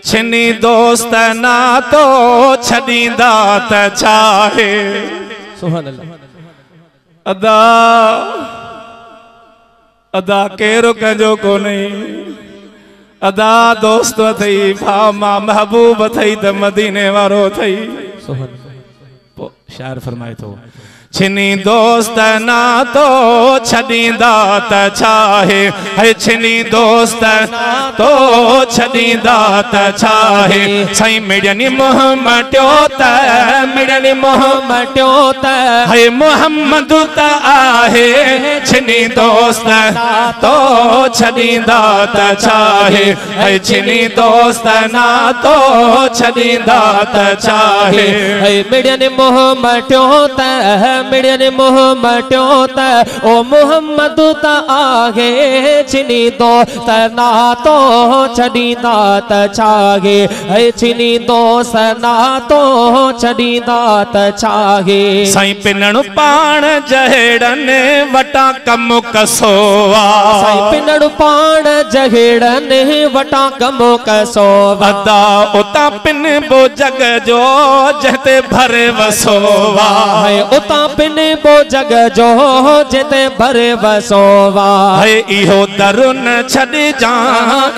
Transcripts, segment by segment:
छिनी दोस्त ना तो छदींदा त चाहे। सुभान अल्लाह। अदा अदा केरो कंजो को नहीं, अदा दोस्त थई, भामा महबूब थई त मदीने वारो थई। शायर फरमाए तो छिनी दोस्त ना तो छदींदा त चाहे, है छिनी दोस्त ना तो छदींदा त चाहे। साईं मिड़नी मोहम्मटियो त मिड़नी मोहम्मटियो त है मोहम्मद त आहे। छिनी दोस्त ना तो छदींदा त चाहे, है छिनी दोस्त ना तो छदींदा त चाहे। है मिड़नी मोहम्मटियो त मिड़ने मोहम्मटियो त ओ मोहम्मद त आगे। छिनी दोस्त ना तो छदींदा त चाहे, है छिनी दोस्त ना तो छदींदा त चाहे। साईं पिनण पाण जहेड़न वटा कम कसोवा, साईं पिनण पाण जहेड़न वटा कम कसोवा। अदा उता पिन बो जग जो जते भरे वसोवा, है उता पिन बो जग जो जिते भरे वसोवा। है इहो दरुन छड़ जा,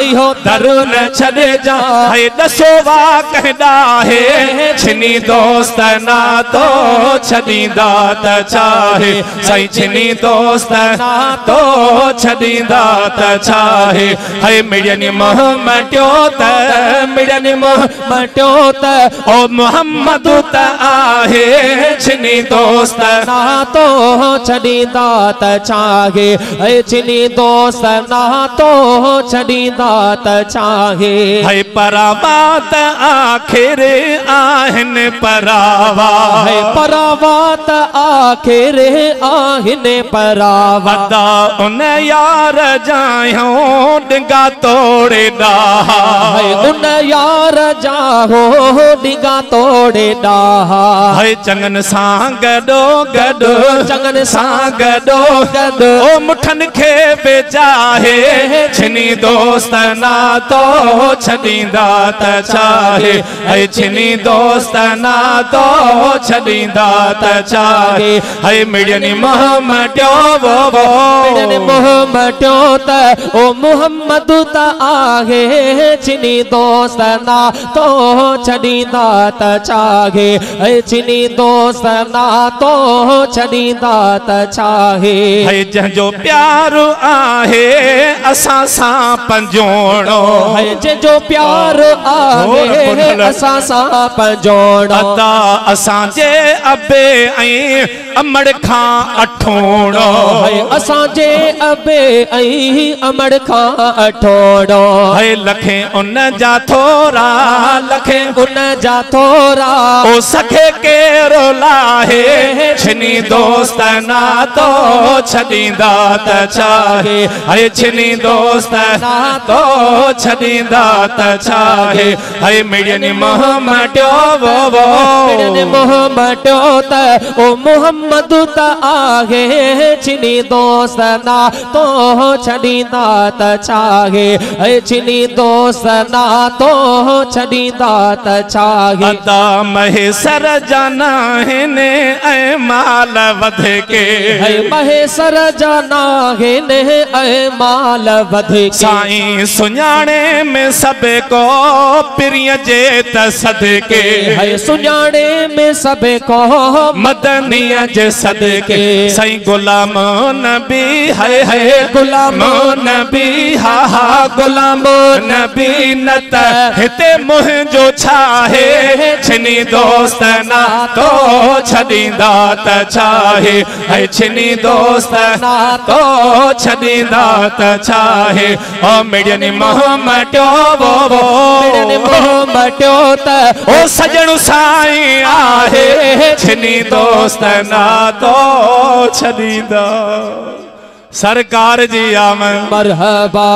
इहो दरुन छड़ जा, है दसोवा कहदा है। छिनी दोस्त ना तो छदींदा त चाहे, साईं छिनी दोस्त ना तो छदींदा त चाहे। है मिड़नी मोहम्मटियो त मिड़नी मोहम्मटियो त ओ मोहम्मद त आहे। छिनी दोस्त ना तो छदींदा त चाहे, है छिनी दोस्त ना तो छदींदा त चाहे। है परावा त आखिर आहिन परावा, है परावा त आखिर आहिन परावा। अदा उन यार जायो डिंगा तोड़े डाहा, है उन यार जाहो डिंगा तोड़े डाहा। है चंगन सां गडो गडो, चंगन सां गडो गडो ओ मुठन खे बेचाहे। छिनी दोस्त ना तो छदींदा त चाहे, है छिनी दोस्त ना तो छदींदा त चाहे। है मिड़नी मोहम्मटियो वो मिड़नी मोहम्मटियो त ओ मोहम्मद त आहे। छिनी दोस्त ना तो छदींदा त चाहे, है छिनी दोस्त ना तो छदींदा त चाहे। है जंहिंजो प्यार आहे असां सां पंजोड़ो, है जंहिंजो प्यार आहे असां सां पंजोड़ो। अदा असां जे अबे ऐं अमड़ खां अठोड़ो, है असां जे अबे ऐं अमड़ खां अठोड़ो। है लखे उन जा थोरा, लखे उन जा थोरा ओ सखे केरो लाहे। छिनी दोस्त ना तो छदींदा त चाहे, है छिनी दोस्त ना तो छदींदा त चाहे। है मिड़नी मोहम्मटियो वो मिड़नी मोहम्मटियो त ओ मोहम्मद त आहे। छिनी दोस्त ना तो छदींदा त चाहे, है छिनी दोस्त ना तो छदींदा त चाहे। अदा महेसर जाना हिने ऐ माल वध के, है महेसर जाना हिने ऐ माल वध के। साईं सुञाणे में सब को प्रिय जे त सदके, है सुञाणे में सब को मदनीय जे सदके। साईं गुलाम नबी है गुलाम नबी, हा हा गुलाम नबी नत हिते मुंहिंजो छाहे। छिनी दोस्त ना तो छदींदा त चाहे, है छिनी दोस्त ना तो छदींदा त चाहे। ओ मिड़नी मोहम्मटियो वो मिड़नी मोहम्मटियो त ओ सजणु साईं आहे। छिनी दोस्त ना तो छदींदा। सरकार जी आमद मरहबा।